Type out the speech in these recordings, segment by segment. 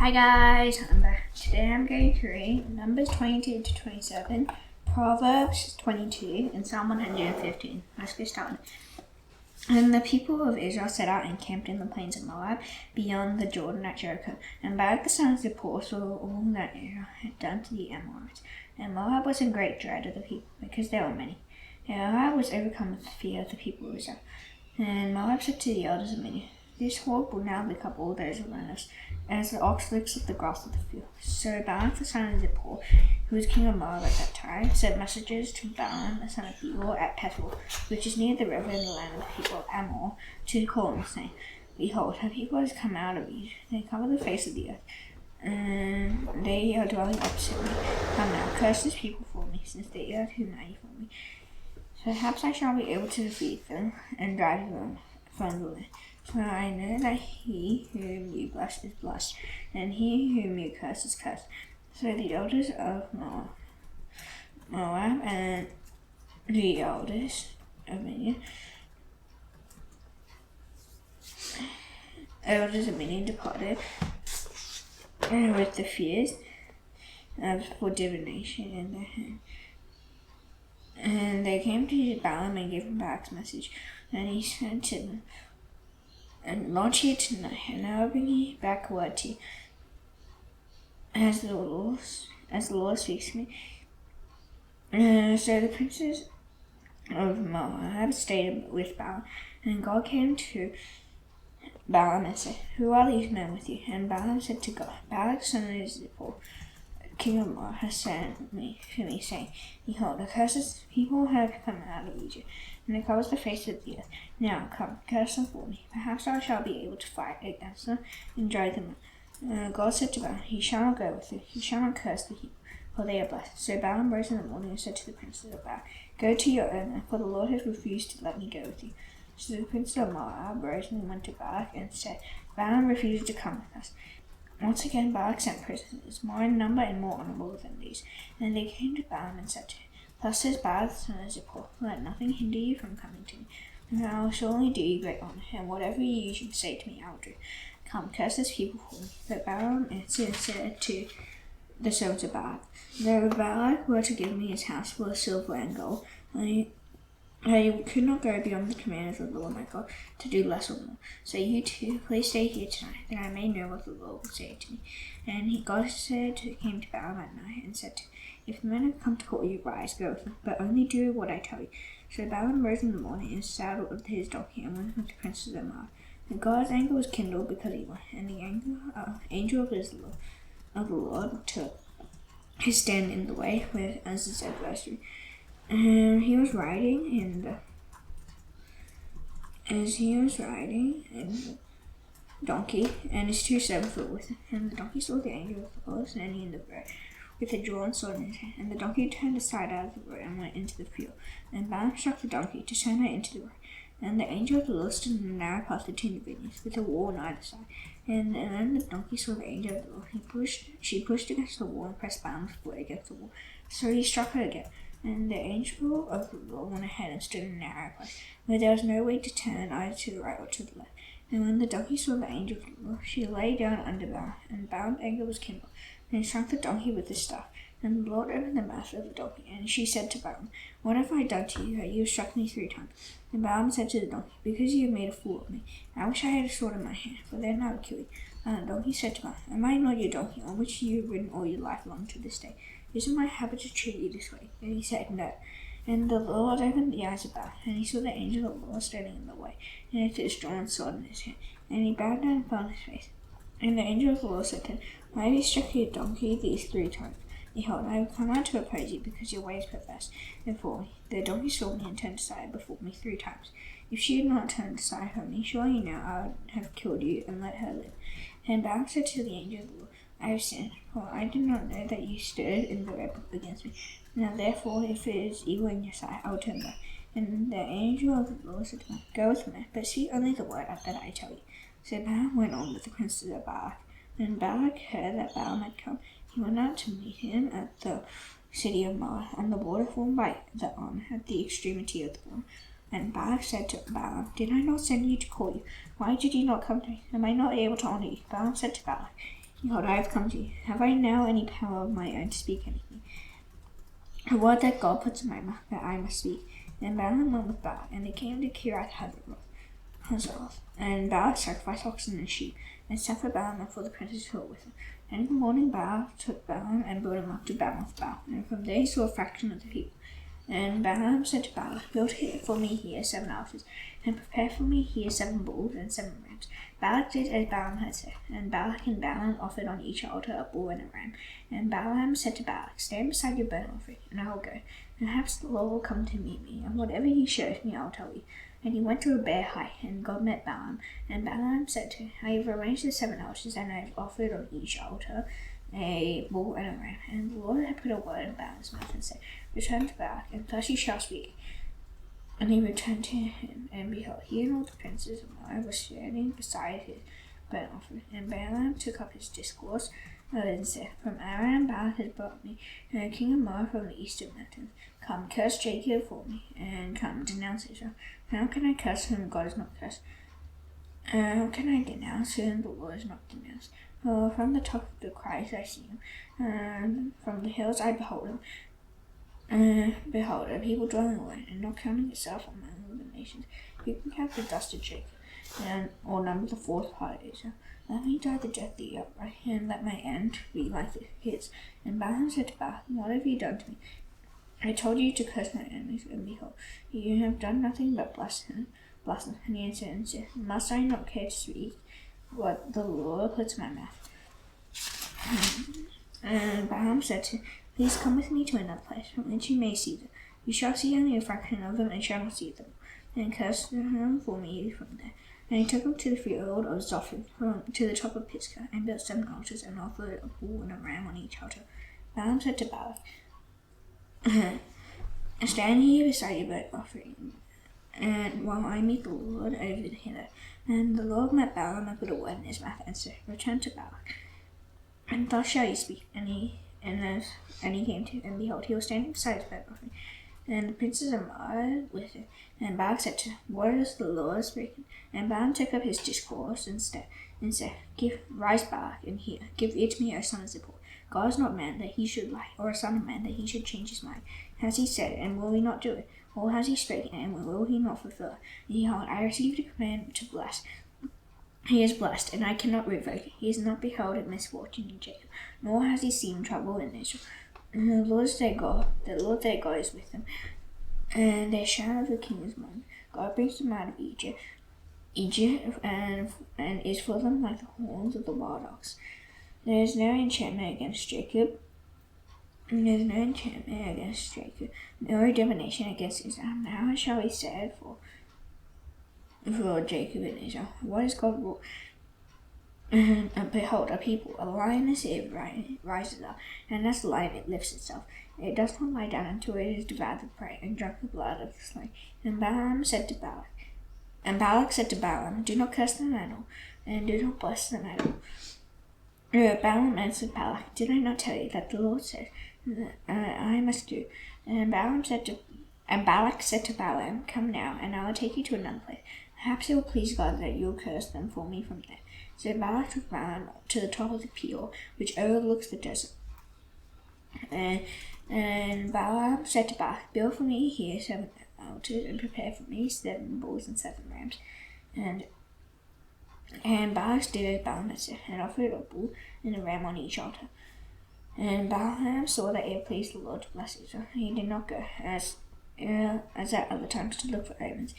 Hi guys, I'm back. Today I'm going to read Numbers 22 to 27, Proverbs 22, and Psalm 115. Let's get started. And the people of Israel set out and camped in the plains of Moab, beyond the Jordan at Jericho. And Balak the son of Zippor saw all that Israel had done to the Amorites. And Moab was in great dread of the people, because there were many. And Moab was overcome with fear of the people of Israel. And Moab said to the elders of Midian, "This horde will now lick up all those around us, as the ox licks up the grass of the field." So Balak the son of Zippor, who was king of Moab at that time, sent messengers to Balaam the son of Beor at Pethor, which is near the river in the land of the people of Ammon, to call him, saying, "Behold, a people has come out of Egypt. They cover the face of the earth, and they are dwelling opposite me. Come now, curse this people for me, since they are too mighty for me. Perhaps I shall be able to defeat them and drive them from the land. For I know that he whom you bless is blessed, and he whom you curse is cursed." So the elders of Moab and the elders of Midian departed with the fears for divination in their hand. And they came to Balaam and gave him Balak's message. And he said to them, "And launch here tonight, and I will bring you back word to you, as the Lord speaks to me." So the princes of Moab stayed with Balaam, and God came to Balaam and said, "Who are these men with you?" And Balaam said to God, "Balak son of Zippor, king of Moab, has sent to me, saying, Behold, the cursed people have come out of Egypt, and it covers the face of the earth. Now come, curse them for me. Perhaps I shall be able to fight against them and drive them out." God said to Balaam, "He shall not go with you. He shall not curse the people, for they are blessed." So Balaam rose in the morning and said to the princes of Balak, "Go to your own land, for the Lord has refused to let me go with you." So the princes of Moab rose and went to Balak and said, "Balaam refused to come with us." Once again Balak sent prisoners, more in number and more honorable than these. And they came to Balaam and said to him, "Thus says Balak the son of Zippor, let nothing hinder you from coming to me, and I will surely do you great honor, and whatever you should say to me I will do. Come, curse this people for me." But Balaam answered and said to the servants of Balak, "Though Balak were to give me his house full of silver and gold, I could not go beyond the commandments of the Lord my God to do less or more. So you too, please stay here tonight, that I may know what the Lord will say to me." And God came to Balaam at night and said to him, "If the men have come to call you, rise, go with them, but only do what I tell you." So Balaam rose in the morning and saddled his donkey and went with the princes of Moab. And God's anger was kindled because he went, and the angel of the Lord took his stand in the way as his adversary. And he was riding in the donkey, and his two servants were with him. And the donkey saw the angel of the Lord standing in the road with a drawn sword in his hand. And the donkey turned aside out of the road and went into the field. And Balaam struck the donkey to turn her into the road. And the angel of the Lord stood in a narrow path between the vineyards, with a wall on either side. And then the donkey saw the angel of the Lord. She pushed against the wall and pressed Balaam's foot against the wall. So he struck her again. And the angel of the Lord went ahead and stood in a narrow place, where there was no way to turn either to the right or to the left. And when the donkey saw the angel of the Lord, she lay down under Balaam, and Balaam's anger was kindled. And he struck the donkey with his staff. And the Lord opened the mouth of the donkey, and she said to Balaam, "What have I done to you, that you have struck me 3 times? And Balaam said to the donkey, "Because you have made a fool of me. I wish I had a sword in my hand, for then I would kill you." And the donkey said to Balaam, "Am I not your donkey, on which you have ridden all your life long to this day? Is it my habit to treat you this way?" And he said, "No." And the Lord opened the eyes of Balaam, and he saw the angel of the Lord standing in the way, and with his drawn sword in his hand. And he bowed down and fell on his face. And the angel of the Lord said to him, "Why have you struck your donkey these 3 times? Behold, I have come out to oppose you, because your way is perverse before me. The donkey saw me and turned aside before me 3 times. If she had not turned aside from me, surely now I would have killed you and let her live." And Balaam said to the angel of the Lord, "I have sinned, for I did not know that you stood in the road against me. Now therefore, if it is evil in your sight, I will turn back." And the angel of the Lord said to him, "Go with me, but speak only the word that I tell you." So Balaam went on with the princes of Balak. When Balak heard that Balaam had come, he went out to meet him at the city of Moab, on the border formed by the Arnon, at the extremity of the border. And Balak said to Balaam, "Did I not send you to call you? Why did you not come to me? Am I not able to honor you?" Balaam said to Balak, Behold, I have come to you. Have I now any power of my own to speak anything? A word that God puts in my mouth that I must speak. And Balaam went with Balak, and they came to Kiriath Hazeroth. And Balak sacrificed oxen and sheep, and sent for Balaam and for the princes who were with him. And in the morning Balak took Balaam and brought him up to Bamoth Baal, and from there he saw a fraction of the people. And Balaam said to Balak, build for me here 7 altars, and prepare for me here 7 bulls and 7 rams. Balak did as Balaam had said, and Balak and Balaam offered on each altar a bull and a ram. And Balaam said to Balak, stand beside your burnt offering, and I will go. Perhaps the Lord will come to meet me, and whatever he shows me I will tell you. And he went to a bare height, and God met Balaam. And Balaam said to him, I have arranged the 7 altars, and I have offered on each altar a bull and a ram. And the Lord had put a word in Balaam's mouth and said, return to Balak, and thus you shall speak. And he returned to him, and behold, he and all the princes of Moab were standing beside his burnt offering. And Balaam took up his discourse and said, from Aram Balak has brought me, and the king of Moab from the eastern mountains. Come, curse Jacob for me, and come, denounce Israel. How can I curse whom God has not cursed? How can I denounce whom the Lord has not denounced? For from the top of the cries I see him, and from the hills I behold him. Behold, a people dwelling alone, and not counting itself among the nations. Who can count the dust of Jacob, or number the 4th part of Israel? Let me die the death of the upright, and let my end be like his. And Balaam said to Balak, what have you done to me? I told you to curse my enemies, and behold, you have done nothing but bless them. And he answered and said, must I not care to speak what the Lord puts in my mouth? And Balaam said to him, please come with me to another place, from which you may see them. You shall see only a fraction of them, and shall not see them. And curse them for me from there. And he took him to the field of Zophim, to the top of Pisgah, and built 7 altars, and offered a bull and a ram on each altar. Balaam said to Balak, stand here beside your burnt offering, and while I meet the Lord over the hither. And the Lord met Balaam and put a word in his mouth, and said, return to Balak, and thus shall you speak. And he came to, and behold, he was standing beside his burnt offering, and the princes of Moab with him. And Balak said to him, what is the Lord speaking? And Balaam took up his discourse and said, rise Balak, and hear. Give ear to me, O son of Zippor. God is not man that he should lie, or a son of man that he should change his mind. Has he said, and will he not do it? Or has he spoken, and will he not fulfill it? Behold, I received a command to bless. He is blessed, and I cannot revoke it. He has not beheld a misfortune in Jacob, nor has he seen trouble in Israel. And the Lord their God is with them, and their shadow of the king is mine. God brings them out of Egypt, and is for them like the horns of the wild ox. There is no enchantment against Jacob. There is no enchantment against Jacob, no divination against Israel. Now shall be said for Jacob and Israel, what is God wrought? And behold, a people, a lioness it rises up, and as a lion it lifts itself. It does not lie down until it has devoured the prey and drunk the blood of the slain. And Balak said to Balaam, do not curse them at all, and do not bless them at all. Balaam answered Balak, did I not tell you that the Lord said that I must do? And Balak said to Balaam, come now, and I will take you to another place. Perhaps it will please God that you will curse them for me from there. So Balak took Balaam to the top of the Peor, which overlooks the desert. And Balaam said to Balak, build for me here 7 altars, and prepare for me 7 bulls and 7 rams. And Balak did as Balaam had said, and offered a bull and a ram on each altar. And Balaam saw that it pleased the Lord to bless Israel. He did not go, as at other times, to look for omens.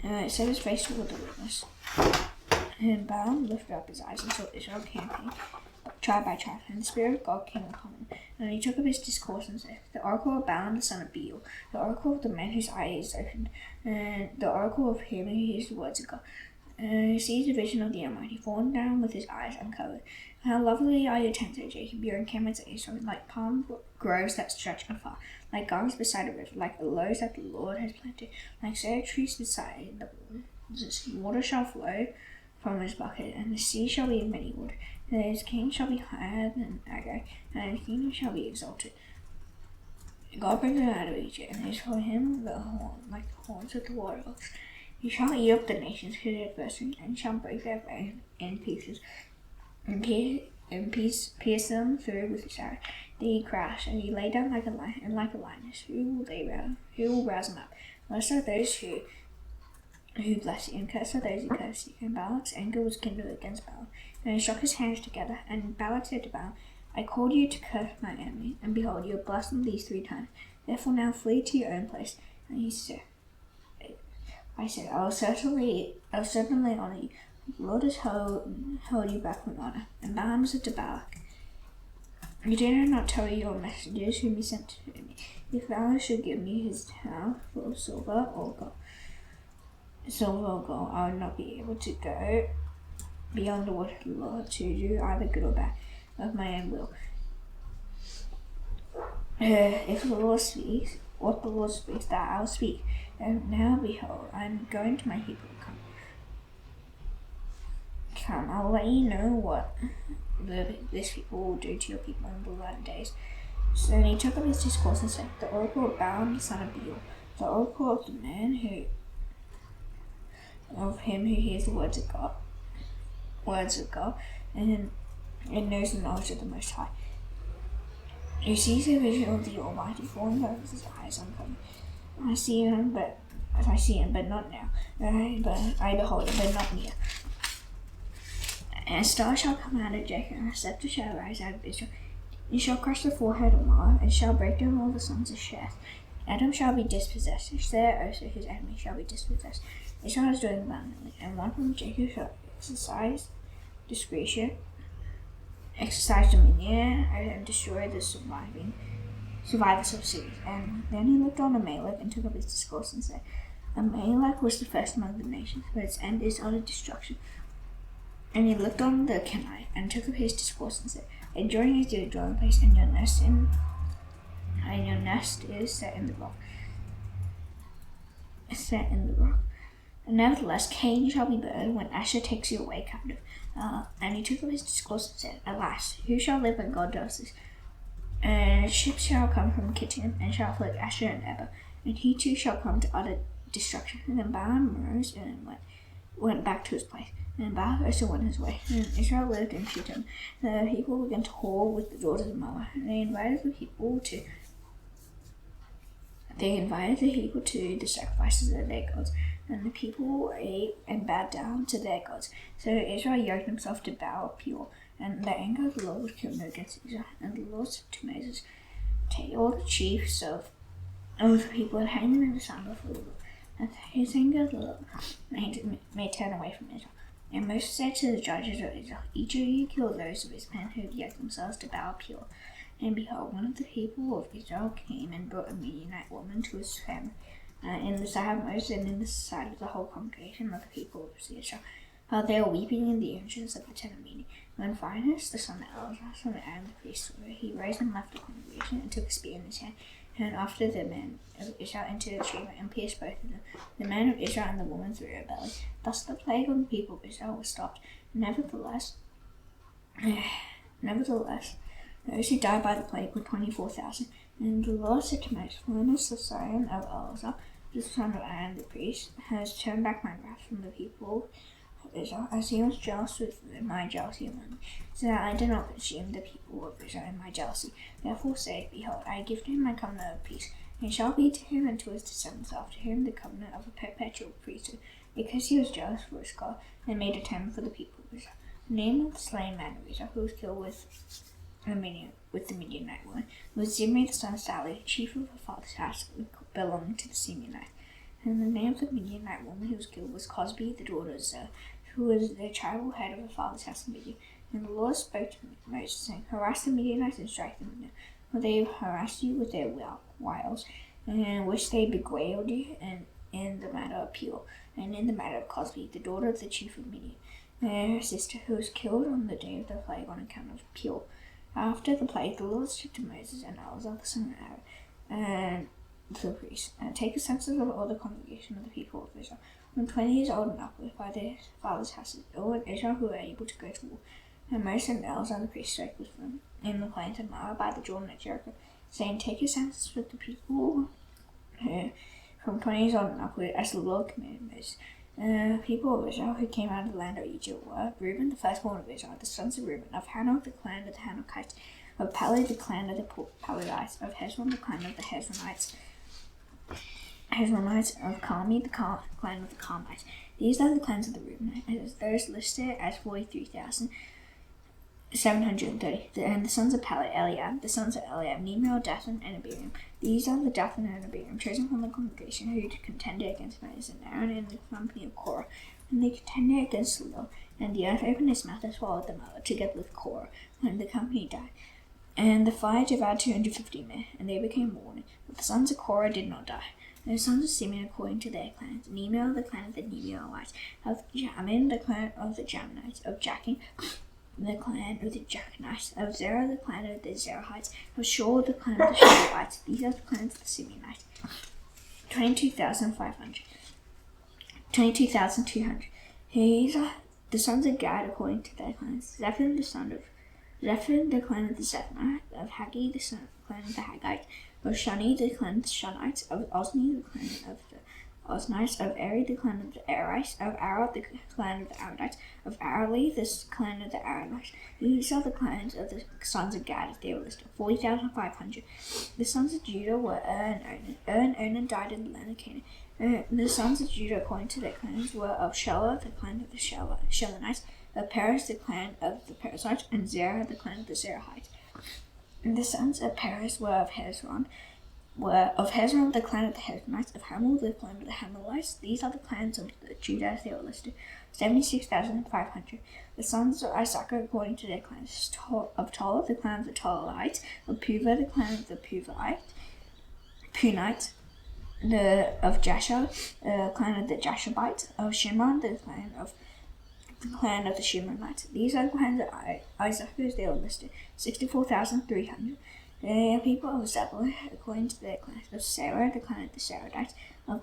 Set his face toward the wilderness. And Balaam lifted up his eyes and saw Israel camping, tribe by tribe, and the Spirit of God came upon him. And he took up his discourse and said, the oracle of Balaam the son of Beor, the oracle of the man whose eye is opened, and the oracle of him who hears the words of God. He sees the vision of the Almighty, fallen down with his eyes uncovered. How lovely are your tents, O Jacob, your encampments at Israel, like palm groves that stretch afar, like gardens beside a river, like aloes that the Lord has planted, like cedar trees beside the waters. Water shall flow from his bucket, and the sea shall be of many waters. And his king shall be higher than Agag, and his kingdom shall be exalted. God brings him out of Egypt, and is for him the horn, like the horns of the water oaks. He shall eat up the nations, his adversaries, and shall break their bones in pieces. And and pierced them through with his arrow. Then he crashed, and he lay down like a lion, and like a lioness. Who will rouse him up? Blessed are those who bless you, and cursed are those who curse you. And Balak's anger was kindled against Balaam, and he shook his hands together. And Balak said to Balaam, I called you to curse my enemy, and behold, you have blessed them these 3 times. Therefore now flee to your own place. And he said, I will certainly honor you. The Lord has held you back from honor. And Balaam said to Balak, you did not tell your messengers whom you sent to me, if Balak should give me his town for silver or gold, I would not be able to go beyond the word of the Lord to do either good or bad of my own will. If the Lord speaks, what the Lord speaks, that I will speak. And now behold, I am going to my people. Come, I will let you know what this people will do to your people in the latter days. So then he took up his discourse and said, the oracle of Balaam the son of Beor, the oracle of the man of him who hears the words of God, and knows the knowledge of the Most High, who sees the vision of the Almighty falling over his eyes uncovered. I see him, but not now. I behold him, but not near. And a star shall come out of Jacob, and a scepter shall rise out of Israel. It shall crush the forehead of Moab, and shall break down all the sons of Sheth. Edom shall be dispossessed, Seir also his enemy shall be dispossessed. Israel is doing abundantly, and one from Jacob shall exercise dominion, and destroy the survivors of cities. And then he looked on Amalek and took up his discourse and said, Amalek was the first among the nations, but its end is utter destruction. And he looked on the Kenite and took up his discourse and said, enduring is your dwelling place, and your nest is set in the rock. And nevertheless, Cain shall be burned when Asher takes you away captive. And he took up his discourse and said, alas, who shall live when God does this? And ships shall come from Kittim, and shall afflict Asher and Eber, and he too shall come to utter destruction. And then Balaam rose and went back to his place. And Balak also went his way. And Israel lived in Shittim. The people began to whore with the daughters of Moab. And they invited the people to the sacrifices of their gods. And the people ate and bowed down to their gods. So Israel yoked himself to Baal-peor. And the anger of the Lord was kindled against Israel. And the Lord said to Moses, take all the chiefs of the people and hang them in the sand before the Lord. And his anger of the Lord may turn away from Israel. And Moses said to the judges of Israel, each of you kill those of his men who had yoked themselves to Baal-peor. And behold, one of the people of Israel came and brought a Midianite woman to his family, in the sight of Moses and in the sight of the whole congregation of the people of Israel. They were weeping in the entrance of the tent of meeting. When Phinehas, the son of Eleazar, son of Aaron the priest, saw her, he rose and left the congregation and took a spear in his hand. And after the men of Israel entered the chamber and pierced both of them, the man of Israel and the woman through her belly. Thus the plague on the people of Israel was stopped. Nevertheless, those who died by the plague were 24,000. And the Lord said to Moses, Phinehas, the son of Eleazar, the son of Aaron the priest, has turned back my wrath from the people of Israel, as he was jealous with my jealousy among me, so that I did not consume the people of Israel in my jealousy. Therefore say, behold, I give to him my covenant of peace, and it shall be to him and to his descendants after him the covenant of a perpetual priesthood, because he was jealous for his God, and made atonement for the people of Israel. The name of the slain man of Israel, who was killed with the Midianite woman, was Zimri the son of Sali, chief of her father's house, belonging to the Simeonites. And the name of the Midianite woman who was killed was Cosbi, the daughter of Zer, who was the tribal head of her father's house in Midian. And the Lord spoke to Moses, saying, harass the Midianites and strike them, for they harassed you with their wiles, in which they beguiled you, and in the matter of Peor, and in the matter of Cosbi, the daughter of the chief of Midian, and her sister, who was killed on the day of the plague on account of Peor. After the plague, the Lord said to Moses and Eleazar the son of Aaron, and the priest, take a census of all the congregation of the people of Israel, when 20 years old and upward, by their fathers' houses, all in Israel who were able to go to war. And Moses and Eleazar the priest spoke with them in the plains of Moab by the Jordan at Jericho, saying, take a census with the people from 20 years old and upward, as the Lord commanded Moses. People of Israel who came out of the land of Egypt were Reuben, the firstborn of Israel, the sons of Reuben, of Hanok, the clan of the Hanokites, of Palli, the clan of the Pallites, of Hezron, the clan of the Hezronites, of Carmi, the clan of the Carmites. These are the clans of the Reubenites. Those listed as 43,730. And the sons of Palli, Eliab, the sons of Eliab, Nemo, Dathan, and Abiram. These are the Dathan and Abiram, chosen from the congregation who contended against Moses and Aaron in the company of Korah. And they contended against Lil, and the earth opened its mouth and swallowed them up, together with Korah, when the company died. And the fire devoured 250 men, and they became warned. But the sons of Korah did not die. And the sons of Simeon according to their clans: Nemo, the clan of the Nemoites, of Jamin, the clan of the Jaminites, of Jachin, the clan of the Jachinites, of Zerah, the clan of the Zerahites, of Shaul, the clan of the Shaulites. These are the clans of the Simeonites. 22,500. 22,200. These are the sons of Gad according to their clans: Zephan, the clan of the Zephanites, of Haggai, the clan of the Haggites, of Shani, the clan of the Shanites, of Ozni, the clan of the Oznites, of Eri, the clan of the Erites, of Arad, the clan of the Aradites, of Arali, the clan of the Aradites. These are the clans of the sons of Gad, as they were listed: 40,500. The sons of Judah were and Onan died in the land of Canaan. The sons of Judah, according to their clans, were of Shelah, the clan of the Shelonites, of Perez, the clan of the Perizzites, and Zerah, the clan of the Zerahites. And the sons of Perez were of Hezron, the clan of the Hezronites, of Hamel, the clan of the Hamelites. These are the clans of Judah as they were listed: 76,500. The sons of Issachar according to their clans: of Tola, the clan of the Tolaites, of Puva, the clan of the Punites, of Jasher, the clan of the Jashabites, of Shimron, the clan of the Shimronites. These are the clans of Issachar as they were listed: 64,300. The people of Zebulun, according to their clans: of Sarah, the clan of the Saradites, of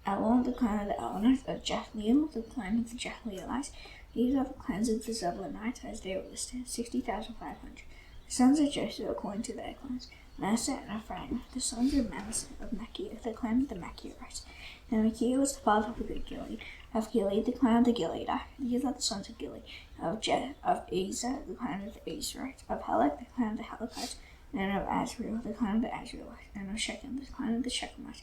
Elon, the clan of the Elonites, of Jahleel, the clan of the Jahleelites. These are the clans of the Zebulunites as they were listed: 60,500. The sons of Joseph, according to their clans: Manasseh and Ephraim. The sons of Manasseh, of Machir, the clan of the Machirites. And Machir was the father of the good Gilead, of Gilead, the clan of the Gileadites. These are the sons of Gilead: of Ezer, the clan of the Ezerites, of Helek, the clan of the Helekites, and of Azriel, the clan of the Azrielites, and of Shechem, the clan of the Shechemites,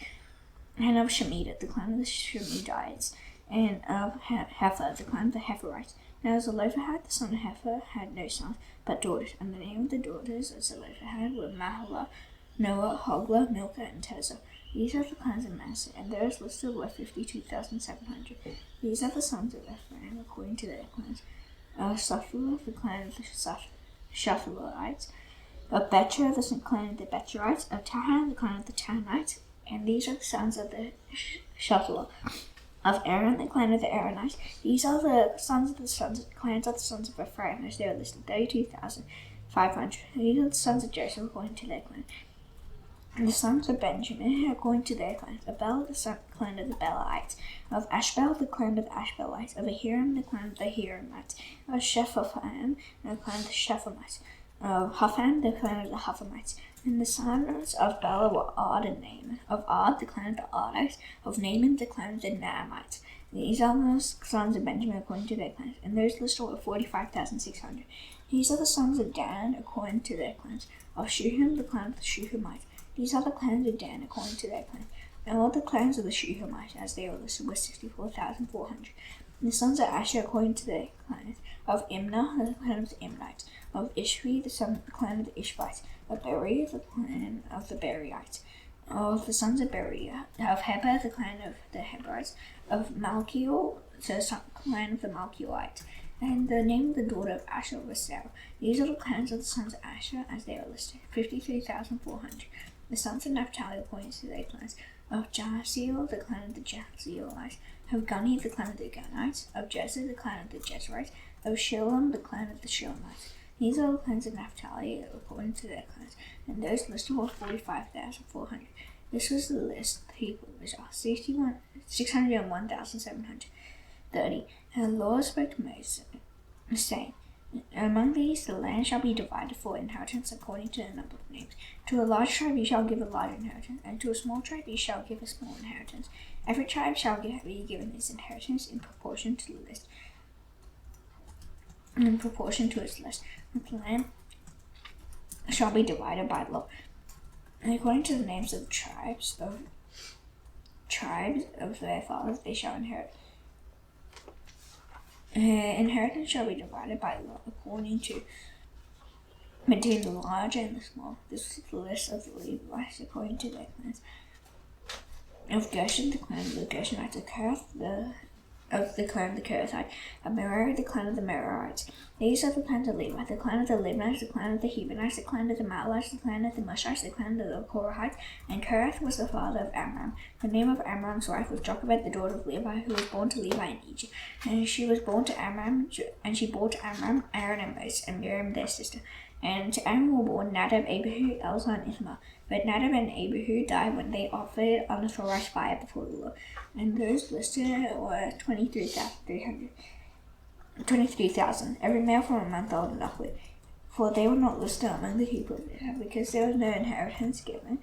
and of Shemida, the clan of the Shemidites, and of Hefer, the clan of the Heferites. Now Zelophehad, the son of Hefer, had no sons, but daughters, and the name of the daughters of Zelophehad were Mahlah, Noah, Hoglah, Milcah, and Tirzah. These are the clans of Manasseh, and those listed were 52,700. These are the sons of Ephraim, according to their clans: of Shaphulah, the clan of the Shaphulaites, of Betcher, the clan of the Betcherites, of Tahan, the clan of the Tahanites. And these are the sons of the Shaphulah. Of Aaron, the clan of the Aaronites. These are the clans of the sons of Ephraim, as they are listed: 32,500. These are the sons of Joseph, according to their clan. And the sons of Benjamin, according to their clans: of Bela, the clan of the Belaites, of Ashbel, the clan of the Ashbelites, of Ahiram, the clan of the Ahiramites, of Shephaphim, the clan of the Shephamites, of Hupham, the clan of the Huphamites. And the sons of Bela were Ard and Naaman. Of Ard, the clan of the Ardites, of Naaman, the clan of the Naamites. These are the sons of Benjamin according to their clans, and those listed were 45,600. These are the sons of Dan according to their clans: of Shuham, the clan of the Shuhamites. These are the clans of Dan according to their clans. And all the clans of the Shuhamites, as they were listed, were 64,400. And the sons of Asher according to their clans: of Imnah, the clan of the Imnites, of Ishvi, the clan of the Ishvites, of Beri, the clan of the Beriites, of the sons of Beriah, of Heber, the clan of the Heberites, of Malchiel, the clan of the Malchielites. And the name of the daughter of Asher was Sarah. These are the clans of the sons of Asher as they are listed: 53,400. The sons of Naphtali according to their clans: of Jaasiel, the clan of the Jaasielites, of Guni, the clan of the Gunites, of Jezer, the clan of the Jezerites, of Shilom, the clan of the Shilamites. These are the clans of Naphtali according to their clans, and those listed were 45,400. This was the list of the people of Israel: 601,730. And the Lord spoke to Moses, saying, Among these the land shall be divided for inheritance according to the number of names. To a large tribe you shall give a large inheritance, and to a small tribe you shall give a small inheritance. Every tribe shall be given its inheritance in proportion to the list. In proportion to its list, the land shall be divided by law. And according to the names of the tribes of their fathers, they shall inherit. Inheritance shall be divided by law according to between the large and the small. This is the list of the Levites according to their clans. Of Gershon, the clan of the Gershonites, of the clan of the Kohathites, of Merari, the clan of the Merarites. These are the clans of Levi: the clan of the Libnites, the clan of the Hebronites, the clan of the Mahalites, the clan of the Mushites, the clan of the Korahites. And Korath was the father of Amram. The name of Amram's wife was Jochebed, the daughter of Levi, who was born to Levi in Egypt. And she was born to Amram, and she bore to Amram Aaron and Moses, and Miriam their sister. And to Amram were born Nadab, Abihu, Elzah, and Ithamar. But Nadab and Abihu died when they offered on the Torah's fire before the Lord. And those listed were 23,000, every male from a month old and upward. For they were not listed among the people of Israel, because there was no inheritance given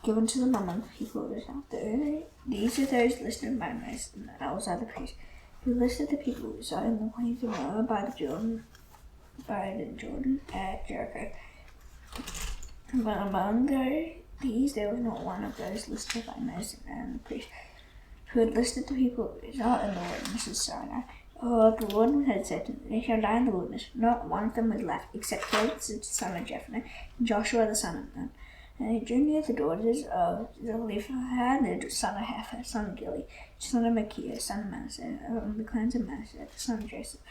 to them among the people of Israel. These are those listed by Moses and Elzah the priest, who listed the people of Israel in the plains of Moab by the Jordan at Jericho. But among these there was not one of those listed by Moses and the priest, who had listed the people of Israel in the wilderness of Sinai. The Lord had said to them, they shall die in the wilderness. Not one of them was left, except Caleb the son of Jephunneh, and Joshua the son of Nun. And Jun knew the daughters of Zelophehad, the son of Hepher, son of Gili, son of Machir, son of Manasseh, of the clans of Manasseh, the son of Joseph.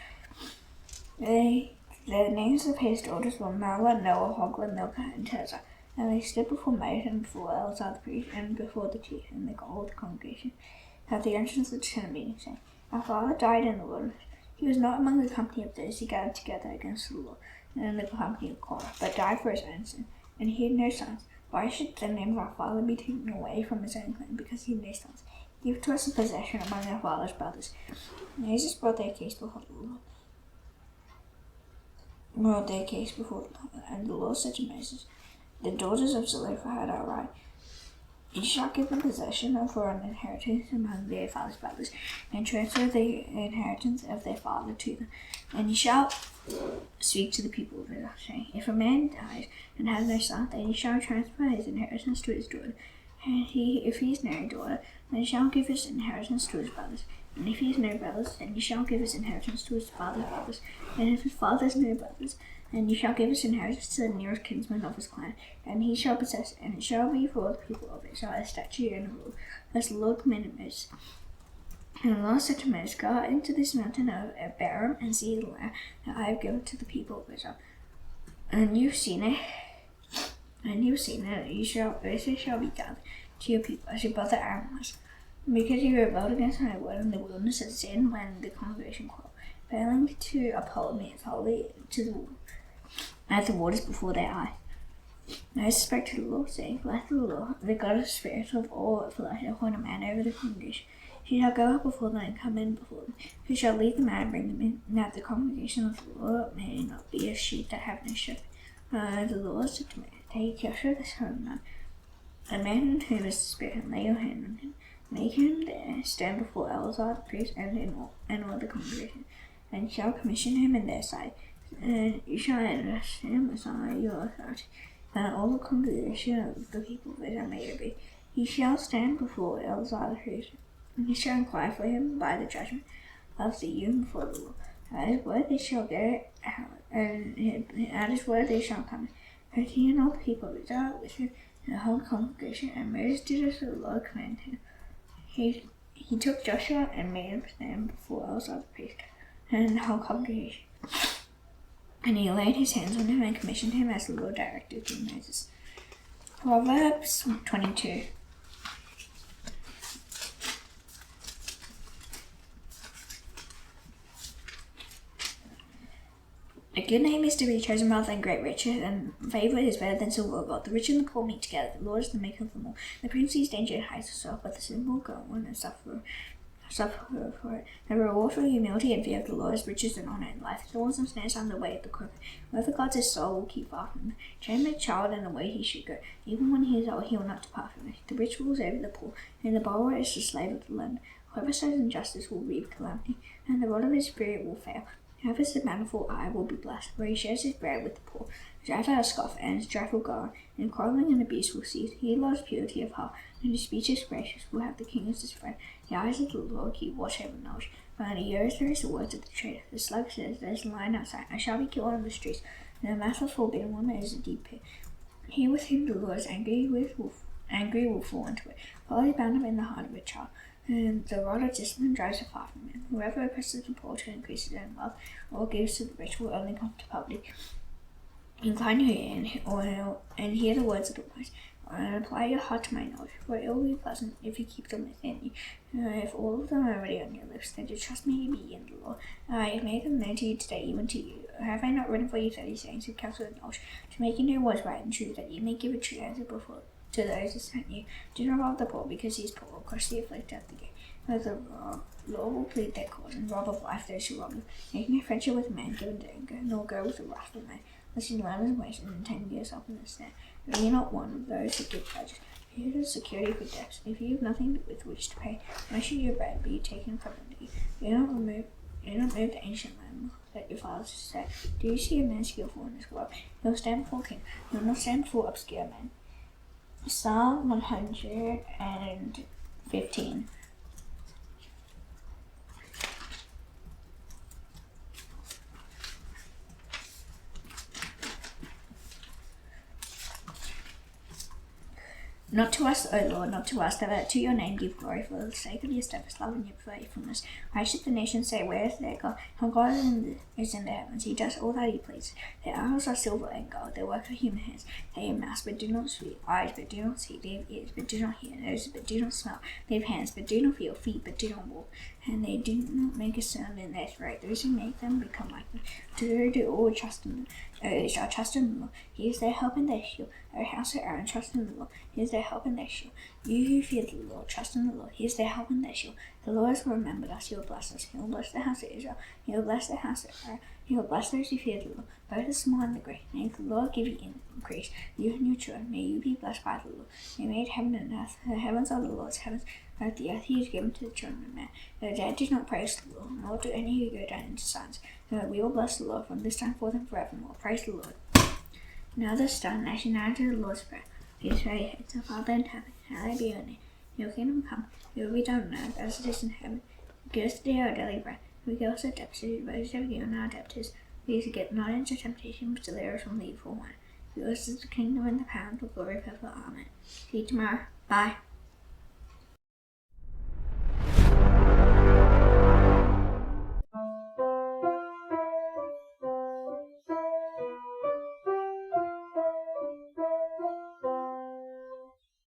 The names of his daughters were Mahlah, Noah, Hoglah, Milcah, and Tirzah. And they stood before Moses and before Elzah the priest, and before the chief and the whole congregation, at the entrance of the tent meeting, saying, Our father died in the wilderness. He was not among the company of those who gathered together against the Lord, and in the company of Korah, but died for his own sin, and he had no sons. Why should the name of our father be taken away from his own clan, because he had no sons? Give to us a possession among our father's brothers. Moses brought their case before the Lord. And the Lord said to Moses, The daughters of Zelophehad are right. You shall give them possession for an inheritance among their father's brothers, and transfer the inheritance of their father to them. And you shall speak to the people of Israel, saying, If a man dies and has no son, then you shall transfer his inheritance to his daughter. And if he has no daughter, then you shall give his inheritance to his brothers. And if he has no brothers, then you shall give his inheritance to his father's brothers. And if his father has no brothers, then you shall give his inheritance to the nearest kinsman of his clan, and he shall possess it, and it shall be for the people of Israel a statute and a rule, as the Lord commanded Moses. And the Lord said to Moses, Go out into this mountain of Abarim, and see the land that I have given to the people of Israel. And you've seen it, you shall be gathered to your people, as your brother Aaron was. Because you rebelled against my word in the wilderness of sin when the congregation quarreled, failing to uphold me as holy as the waters before their eyes. Moses spoke to the Lord, saying, Let the Lord, the God of spirits of all flesh, appoint a man over the congregation. He shall go up before them and come in before them, who shall lead the man and bring them in, that the congregation of the Lord may not be as sheep that have no shepherd. The Lord said to me, Take Joshua the son of Nun, a man in whom is the Spirit, and lay your hand on him. Make him there stand before Elzah the priest and all the congregation, and you shall commission him in their sight, and you shall invest him as your authority, that all the congregation of the people of Israel may obey. He shall stand before Elzah the priest, and he shall inquire for him by the judgment of the youth before the Lord. At his word they shall go out, and at his word they shall come. And he and all the people of Israel with him, and the whole congregation, and Moses did as the Lord commanded him. He took Joshua and made him stand before Elzah the priest and the whole congregation. And he laid his hands on him and commissioned him as the Lord directed through Moses. Proverbs 22. A good name is to be chosen rather than great riches, and favor is better than silver or gold. The rich and the poor meet together. The Lord is the maker of them all. The prince sees danger and hides himself, but the simple go on and suffer suffer for it. The reward for humility and fear of the Lord is riches and honor in life. Thorns and snares on the way of the crooked. Whoever guards his soul will keep far from him. Train the child in the way he should go. Even when he is old, he will not depart from it. The rich rules over the poor, and the borrower is the slave of the lender. Whoever sows injustice will reap calamity, and the rod of his spirit will fail. Whoever is the bountiful eye will be blessed, for he shares his bread with the poor. Drive out a scoff, and his strife will go on, and quarreling and abuse will cease. He loves purity of heart, and his speech is gracious, will have the king as his friend. The eyes of the Lord keep watch over knowledge, but in the ears there is the words of the traitor. The slug says, there is a lion outside, I shall be killed on the streets, and the mouth of forbidden woman is a deep pit. He with whom the Lord is angry will fall into it. Folly bound up in the heart of a child, and the rod of discipline drives her far from him. Whoever oppresses the poor to increase his own wealth, or gives to the rich will only come to poverty. Incline your ear and hear the words of the wise, and apply your heart to my knowledge, for it will be pleasant if you keep them within you. If all of them are already on your lips, then to trust me to be in the Lord. I have made them known to you today, even to you. Have I not written for you 30 sayings of counsel and knowledge, to make you know what is right and true, that you may give a true answer before to those who sent you? Do not rob the poor because he is poor, or crush the afflicted at the gate. But the law will plead their cause, and rob of life those who rob you. Make no friendship with a man given to anger, nor go with a wrathful man, lest you learn his ways and entangle yourself in the snare. Be not one of those who give pledges. Here is security for debts. If you have nothing with which to pay, why should your bread be taken from you? Do not move the ancient land that your fathers set. Do you see a man skillful in his work? He will stand before king. He will not stand before obscure men. Psalm 115. Not to us, O Lord, not to us, but to your name give glory for the sake of your steadfast love and your faithfulness. Why should the nations say, where is their God? How God is in the heavens. He does all that he pleases. Their arrows are silver and gold, their work of human hands. They have mouths, but do not speak, eyes, but do not see. They have ears, but do not hear, noses, but do not smell. They have hands, but do not feel, feet, but do not walk. And they do not make a sound in their throat. Those who make them become like them. To do all trust in them. They shall trust in the Lord. He is their help and their shield. O house of Aaron, trust in the Lord. He is their help and their shield. You who fear the Lord, trust in the Lord. He is their help and their shield. The Lord has remembered us. He will bless us. He will bless the house of Israel. He will bless the house of Aaron. He will bless those who fear the Lord, both the small and the great. May the Lord give you increase. You and your children, may you be blessed by the Lord. He made heaven and earth. The heavens are the Lord's heavens, but the earth he has given to the children of man. The dead do not praise the Lord, nor do any who go down into silence. We will bless the Lord from this time forth and forevermore. Praise the Lord. Now the stone, as you now to the Lord's prayer. Please bow your heads, our Father in heaven, hallowed be your name. Your kingdom come, your will be done on earth as it is in heaven. Give us today our daily bread. Forgive us our debts, as we have forgiven our debtors. Please get not into temptation, but deliver us from the evil one. For yours is the kingdom and the power and the glory forever. Amen. See you tomorrow. Bye.